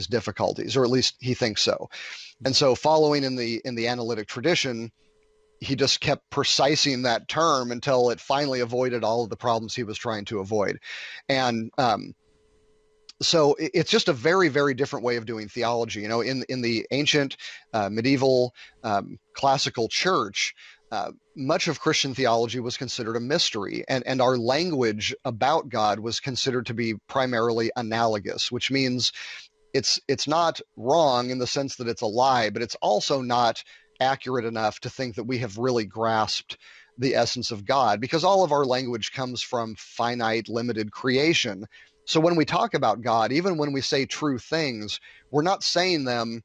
[SPEAKER 6] difficulties, or at least he thinks so. And so, following in the analytic tradition, he just kept precising that term until it finally avoided all of the problems he was trying to avoid. And so it's just a very, very different way of doing theology. In the ancient, medieval, classical church, much of Christian theology was considered a mystery, and our language about God was considered to be primarily analogous, which means it's not wrong in the sense that it's a lie, but it's also not accurate enough to think that we have really grasped the essence of God, because all of our language comes from finite, limited creation. So when we talk about God, even when we say true things, we're not saying them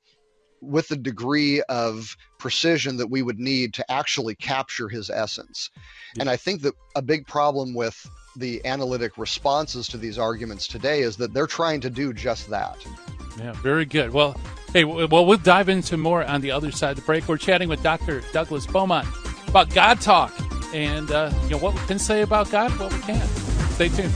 [SPEAKER 6] with the degree of precision that we would need to actually capture his essence. Yeah. And I think that a big problem with the analytic responses to these arguments today is that they're trying to do just that.
[SPEAKER 3] Yeah, very good. Well, hey, we'll dive into more on the other side of the break. We're chatting with Dr. Douglas Beaumont about God talk and what we can say about God, what we can't. Stay tuned.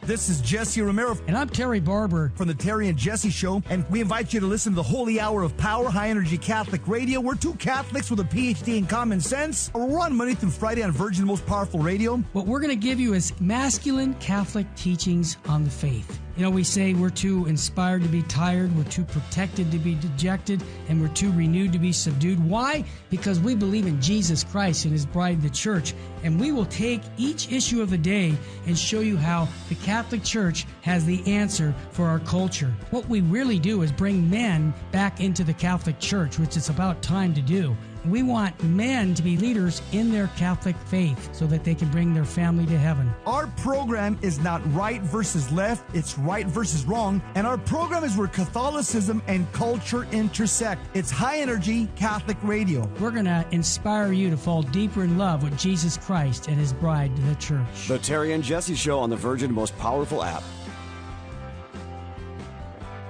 [SPEAKER 4] This is Jesse Romero.
[SPEAKER 7] And I'm Terry Barber.
[SPEAKER 4] From the Terry and Jesse Show. And we invite you to listen to the Holy Hour of Power, High Energy Catholic Radio. We're two Catholics with a PhD in common sense. We're on Monday through Friday on Virgin Most Powerful Radio.
[SPEAKER 7] What we're going to give you is masculine Catholic teachings on the faith. We say we're too inspired to be tired, we're too protected to be dejected, and we're too renewed to be subdued. Why? Because we believe in Jesus Christ and his bride, the church. And we will take each issue of the day and show you how the Catholic Church has the answer for our culture. What we really do is bring men back into the Catholic Church, which it's about time to do. We want men to be leaders in their Catholic faith so that they can bring their family to heaven.
[SPEAKER 4] Our program is not right versus left, it's right versus wrong, and our program is where Catholicism and culture intersect. It's high energy Catholic radio.
[SPEAKER 7] We're going to inspire you to fall deeper in love with Jesus Christ and his bride, the church.
[SPEAKER 9] The Terry and Jesse Show on the Virgin Most Powerful app.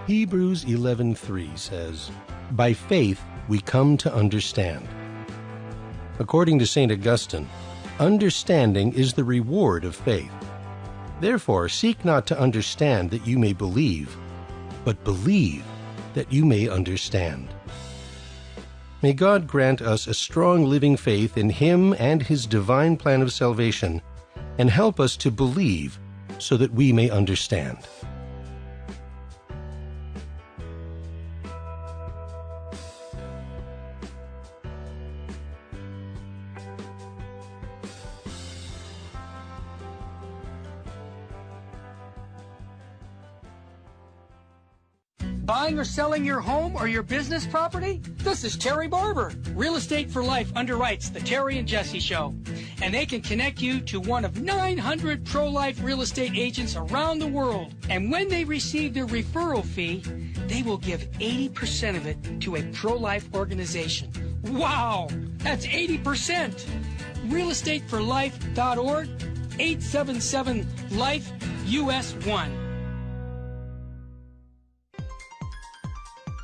[SPEAKER 2] Hebrews 11:3 says, "By faith we come to understand." According to St. Augustine, understanding is the reward of faith. Therefore, seek not to understand that you may believe, but believe that you may understand. May God grant us a strong living faith in Him and His divine plan of salvation, and help us to believe so that we may understand.
[SPEAKER 5] Buying or selling your home or your business property? This is Terry Barber. Real Estate for Life underwrites the Terry and Jesse Show. And they can connect you to one of 900 pro-life real estate agents around the world. And when they receive their referral fee, they will give 80% of it to a pro-life organization. Wow! That's 80%! realestateforlife.org, 877-LIFE-US1.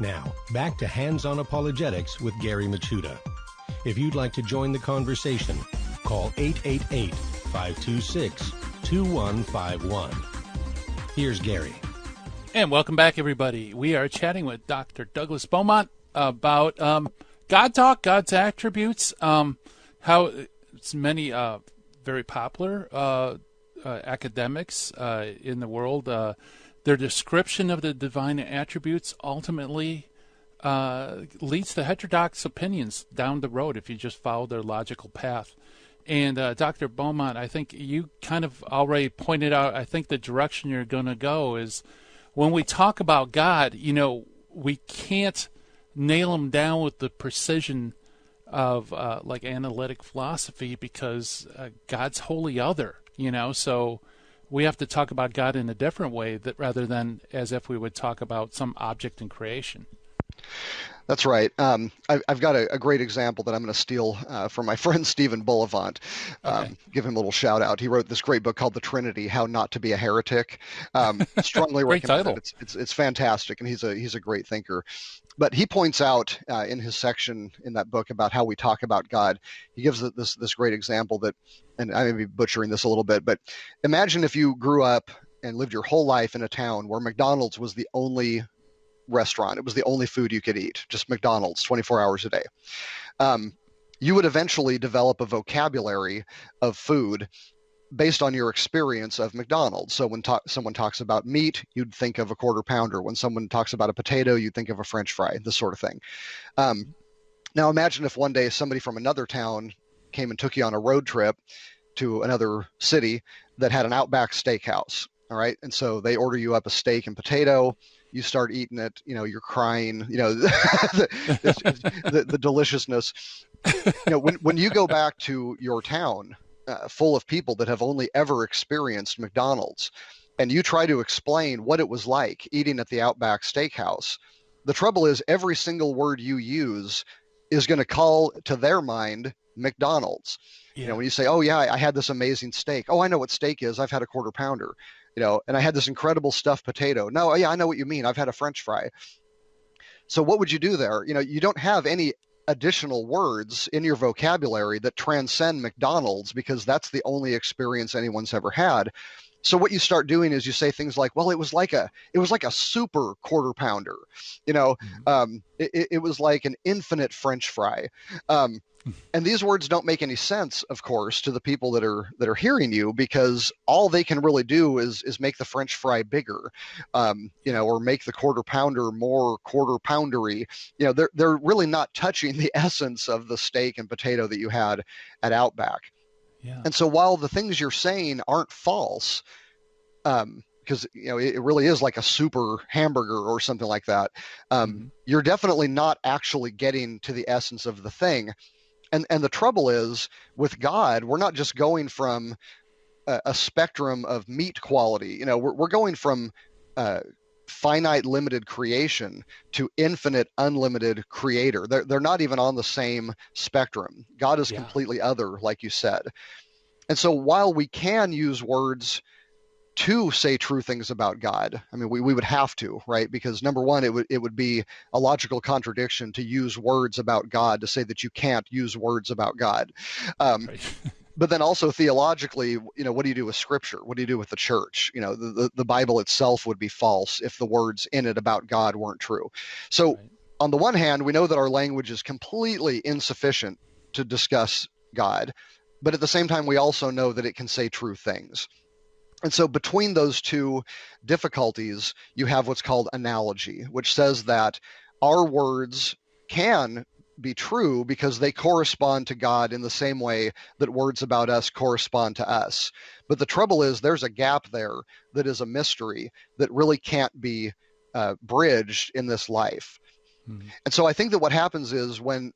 [SPEAKER 2] Now, back to Hands-On Apologetics with Gary Machuda. If you'd like to join the conversation, call 888-526-2151. Here's Gary.
[SPEAKER 3] And welcome back, everybody. We are chatting with Dr. Douglas Beaumont about God talk, God's attributes, how it's many very popular academics in the world, their description of the divine attributes ultimately leads to heterodox opinions down the road if you just follow their logical path. And Dr. Beaumont, I think you kind of already pointed out, I think the direction you're going to go is when we talk about God, you know, we can't nail him down with the precision of like analytic philosophy because God's wholly other, you know, so we have to talk about God in a different way that rather than as if we would talk about some object in creation.
[SPEAKER 6] That's right. I've got a great example that I'm going to steal from my friend Stephen Bullivant. Give him a little shout out. He wrote this great book called The Trinity: How Not to Be a Heretic. Strongly recommend it. It's fantastic, and he's a great thinker. But he points out in his section in that book about how we talk about God. He gives this great example that, and I may be butchering this a little bit, but imagine if you grew up and lived your whole life in a town where McDonald's was the only restaurant. It was the only food you could eat, just McDonald's 24 hours a day. You would eventually develop a vocabulary of food based on your experience of McDonald's. So when someone talks about meat, you'd think of a quarter pounder. When someone talks about a potato, you'd think of a French fry, this sort of thing. Now imagine if one day somebody from another town came and took you on a road trip to another city that had an Outback steakhouse. All right. And so they order you up a steak and potato. You start eating it, you know, you're crying, you know, the deliciousness. You know, when you go back to your town full of people that have only ever experienced McDonald's, and you try to explain what it was like eating at the Outback Steakhouse, the trouble is every single word you use is going to call to their mind McDonald's. Yeah. You know, when you say, oh yeah, I had this amazing steak. Oh, I know what steak is. I've had a quarter pounder. You know, and I had this incredible stuffed potato. No, yeah, I know what you mean. I've had a French fry. So what would you do there? You know, you don't have any additional words in your vocabulary that transcend McDonald's because that's the only experience anyone's ever had. So what you start doing is you say things like, well, it was like a super quarter pounder. You know, it was like an infinite French fry. And these words don't make any sense, of course, to the people that are hearing you, because all they can really do is make the French fry bigger, you know, or make the quarter pounder more quarter poundery. You know, they're really not touching the essence of the steak and potato that you had at Outback. Yeah. And so while the things you're saying aren't false, because because it really is like a super hamburger or something like that. You're definitely not actually getting to the essence of the thing. And the trouble is with God, we're not just going from a spectrum of meat quality. We're going from finite limited creation to infinite unlimited creator. They're not even on the same spectrum. God is completely other, like you said. And so while we can use words to say true things about God, I mean, we would have to, right? Because number one, it would be a logical contradiction to use words about God to say that you can't use words about God.
[SPEAKER 3] Right.
[SPEAKER 6] But then also theologically, what do you do with Scripture? What do you do with the church? The Bible itself would be false if the words in it about God weren't true. So on the one hand, we know that our language is completely insufficient to discuss God. But at the same time, we also know that it can say true things. And so between those two difficulties, you have what's called analogy, which says that our words can be true because they correspond to God in the same way that words about us correspond to us. But the trouble is there's a gap there that is a mystery that really can't be bridged in this life. And so I think that what happens is when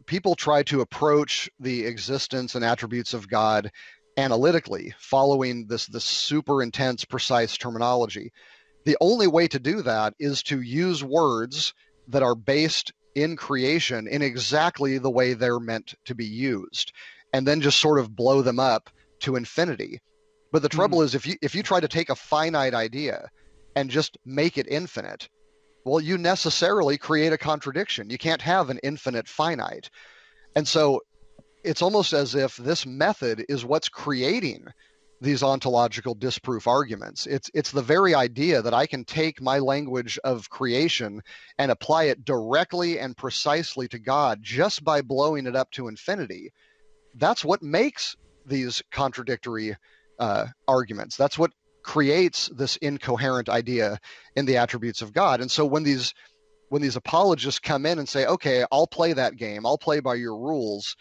[SPEAKER 6] people try to approach the existence and attributes of God analytically, following this super intense, precise terminology, the only way to do that is to use words that are based in creation in exactly the way they're meant to be used, and then just sort of blow them up to infinity. But the trouble is if you try to take a finite idea and just make it infinite, well, you necessarily create a contradiction. You can't have an infinite finite. And so it's almost as if this method is what's creating these ontological disproof arguments. It's the very idea that I can take my language of creation and apply it directly and precisely to God just by blowing it up to infinity. That's what makes these contradictory arguments. That's what creates this incoherent idea in the attributes of God. And so when these apologists come in and say, okay, I'll play that game, I'll play by your rules,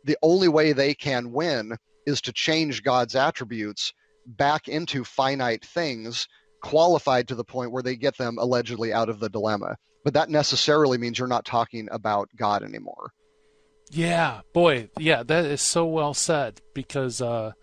[SPEAKER 6] the only way they can win is to change God's attributes back into finite things, qualified to the point where they get them allegedly out of the dilemma. But that necessarily means you're not talking about God anymore.
[SPEAKER 3] Yeah, boy, yeah, that is so well said, because there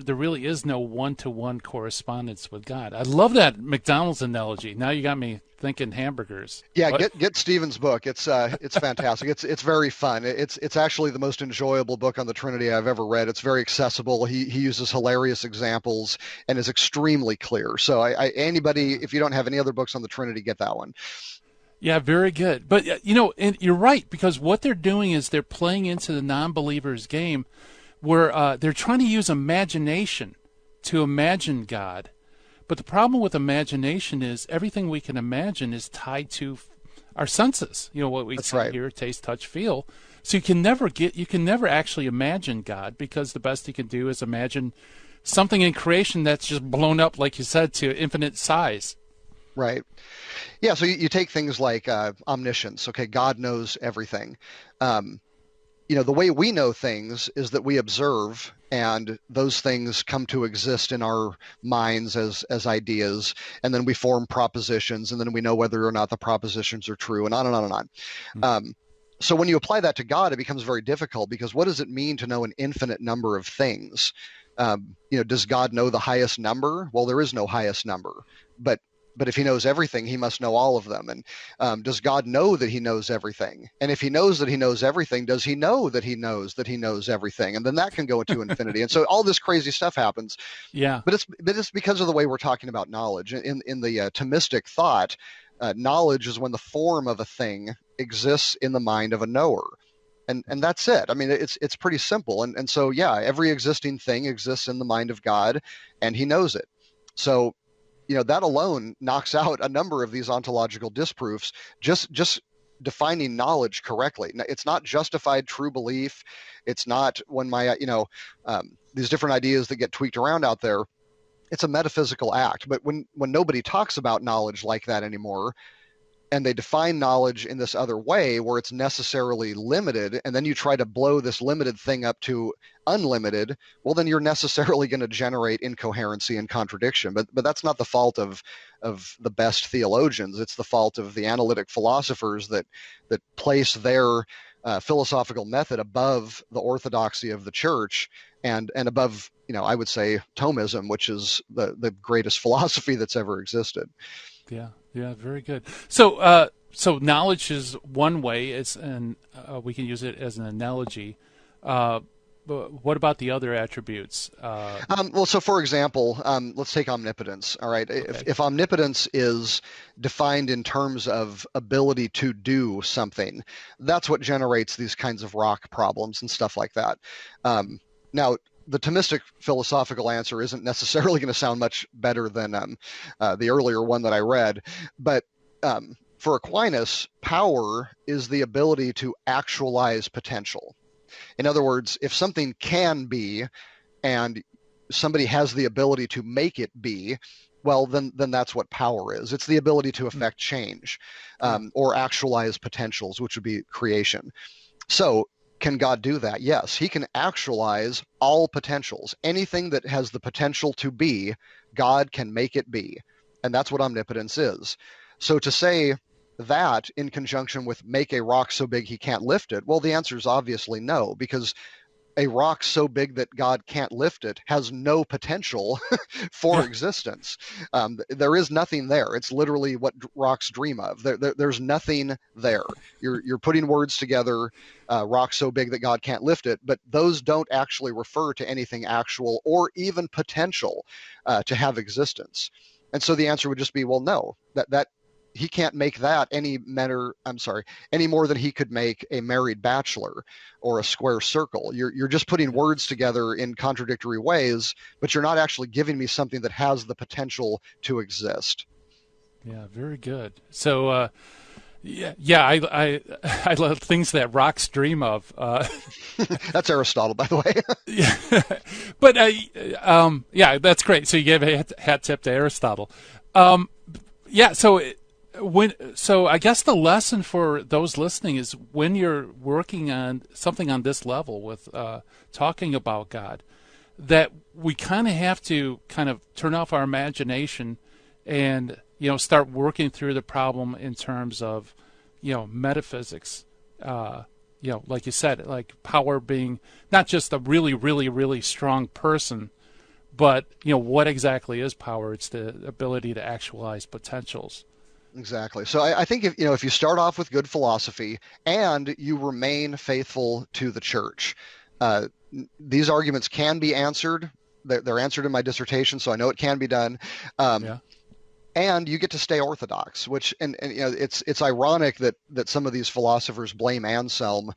[SPEAKER 3] really is no one-to-one correspondence with God. I love that McDonald's analogy. Now you got me thinking hamburgers.
[SPEAKER 6] Yeah, get Stephen's book. It's fantastic. It's very fun. It's actually the most enjoyable book on the Trinity I've ever read. It's very accessible. He uses hilarious examples and is extremely clear. So anybody, if you don't have any other books on the Trinity, get that one.
[SPEAKER 3] Yeah, very good. But and you're right, because what they're doing is they're playing into the non-believer's game, where they're trying to use imagination to imagine God. But the problem with imagination is everything we can imagine is tied to our senses. What we see, hear, taste, touch, feel. So you can never actually imagine God, because the best you can do is imagine something in creation that's just blown up, like you said, to infinite size.
[SPEAKER 6] Right. Yeah, so you take things like omniscience. Okay, God knows everything. The way we know things is that we observe, and those things come to exist in our minds as ideas, and then we form propositions, and then we know whether or not the propositions are true, and on and on and on. Mm-hmm. So when you apply that to God, it becomes very difficult, because what does it mean to know an infinite number of things? Does God know the highest number? Well, there is no highest number, but if he knows everything, he must know all of them. And does God know that he knows everything? And if he knows that he knows everything, does he know that he knows everything? And then that can go into infinity. And so all this crazy stuff happens. Yeah. But it's because of the way we're talking about knowledge. In the Thomistic thought, knowledge is when the form of a thing exists in the mind of a knower. And that's it. I mean, it's pretty simple. And so, yeah, every existing thing exists in the mind of God, and he knows it. So, that alone knocks out a number of these ontological disproofs, just defining knowledge correctly. It's not justified true belief. It's not when these different ideas that get tweaked around out there. It's a metaphysical act. But when nobody talks about knowledge like that anymore, and they define knowledge in this other way where it's necessarily limited, and then you try to blow this limited thing up to unlimited, well, then you're necessarily going to generate incoherency and contradiction. But that's not the fault of the best theologians. It's the fault of the analytic philosophers that place their philosophical method above the orthodoxy of the church and above, I would say, Thomism, which is the greatest philosophy that's ever existed.
[SPEAKER 3] Yeah, very good. So knowledge is one way, and we can use it as an analogy. But what about the other attributes?
[SPEAKER 6] Well, so for example, let's take omnipotence. All right, okay. If omnipotence is defined in terms of ability to do something, that's what generates these kinds of rock problems and stuff like that. Now, the Thomistic philosophical answer isn't necessarily going to sound much better than the earlier one that I read, but for Aquinas, power is the ability to actualize potential. In other words, if something can be and somebody has the ability to make it be, well, then that's what power is. It's the ability to affect change or actualize potentials, which would be creation. So can God do that? Yes, he can actualize all potentials. Anything that has the potential to be, God can make it be. And that's what omnipotence is. So to say that in conjunction with make a rock so big he can't lift it, well, the answer is obviously no, because a rock so big that God can't lift it has no potential for existence. There is nothing there. It's literally what rocks dream of. There's nothing there. You're putting words together, rock so big that God can't lift it, but those don't actually refer to anything actual or even potential to have existence. And so the answer would just be, well, no, that he can't make that any more than he could make a married bachelor or a square circle. You're just putting words together in contradictory ways, but you're not actually giving me something that has the potential to exist.
[SPEAKER 3] Yeah, very good. So, I love things that rocks dream of.
[SPEAKER 6] That's Aristotle, by the way.
[SPEAKER 3] Yeah, but that's great. So you gave a hat tip to Aristotle. So I guess the lesson for those listening is when you're working on something on this level with talking about God, that we kind of have to kind of turn off our imagination and start working through the problem in terms of metaphysics. Like you said, like power being not just a really, really, really strong person, but what exactly is power? It's the ability to actualize potentials.
[SPEAKER 6] Exactly. So I think if you start off with good philosophy and you remain faithful to the church, these arguments can be answered. They're answered in my dissertation, so I know it can be done. And you get to stay orthodox, which and it's ironic that some of these philosophers blame Anselm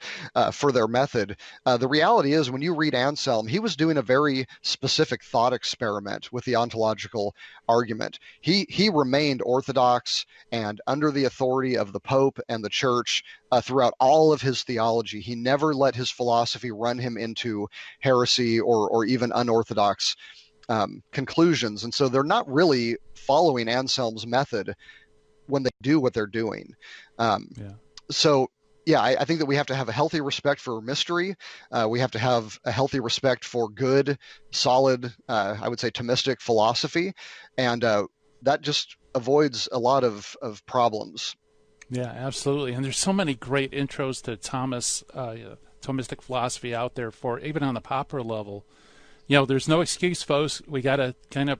[SPEAKER 6] for their method. The reality is, when you read Anselm, he was doing a very specific thought experiment with the ontological argument. He remained orthodox and under the authority of the Pope and the Church throughout all of his theology. He never let his philosophy run him into heresy or even unorthodox conclusions, and so they're not really following Anselm's method when they do what they're doing. So I think that we have to have a healthy respect for mystery. We have to have a healthy respect for good, solid, I would say Thomistic philosophy, and that just avoids a lot of problems.
[SPEAKER 3] Yeah, absolutely. And there's so many great intros to Thomistic philosophy out there for even on the popular level. There's no excuse, folks. We got to kind of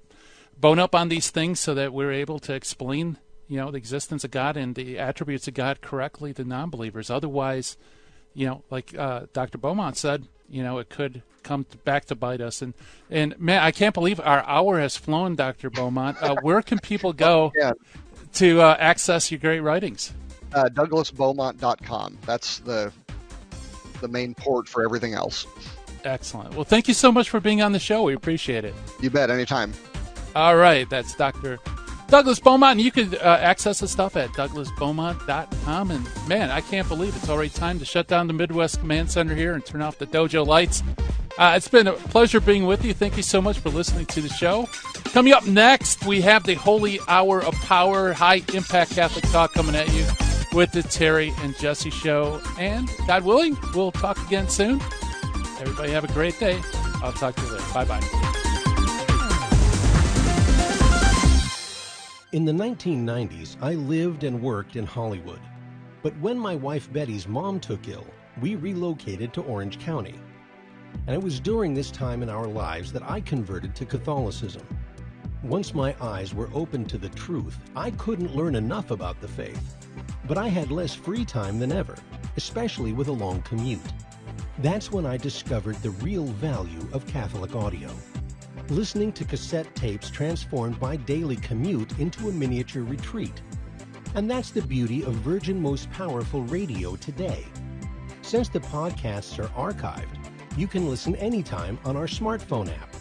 [SPEAKER 3] bone up on these things so that we're able to explain, the existence of God and the attributes of God correctly to non-believers. Otherwise, like Dr. Beaumont said, it could come back to bite us. And man, I can't believe our hour has flown, Dr. Beaumont. Where can people go to access your great writings?
[SPEAKER 6] DouglasBeaumont.com. That's the main port for everything else.
[SPEAKER 3] Excellent. Well, thank you so much for being on the show. We appreciate it.
[SPEAKER 6] You bet. Anytime.
[SPEAKER 3] All right. That's Dr. Douglas Beaumont. And you can access his stuff at DouglasBeaumont.com. And, man, I can't believe it's already time to shut down the Midwest Command Center here and turn off the dojo lights. It's been a pleasure being with you. Thank you so much for listening to the show. Coming up next, we have the Holy Hour of Power, high impact Catholic talk coming at you with the Terry and Jesse Show. And God willing, we'll talk again soon. Everybody have a great day. I'll talk to you later. Bye-bye.
[SPEAKER 2] In the 1990s, I lived and worked in Hollywood. But when my wife Betty's mom took ill, we relocated to Orange County. And it was during this time in our lives that I converted to Catholicism. Once my eyes were opened to the truth, I couldn't learn enough about the faith. But I had less free time than ever, especially with a long commute. That's when I discovered the real value of Catholic audio. Listening to cassette tapes transformed my daily commute into a miniature retreat. And that's the beauty of Virgin Most Powerful Radio today. Since the podcasts are archived, you can listen anytime on our smartphone app.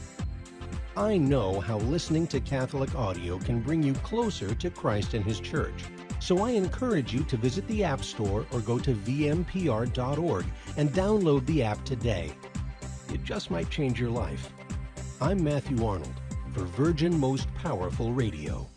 [SPEAKER 2] I know how listening to Catholic audio can bring you closer to Christ and His Church. So I encourage you to visit the App Store or go to vmpr.org and download the app today. It just might change your life. I'm Matthew Arnold for Virgin Most Powerful Radio.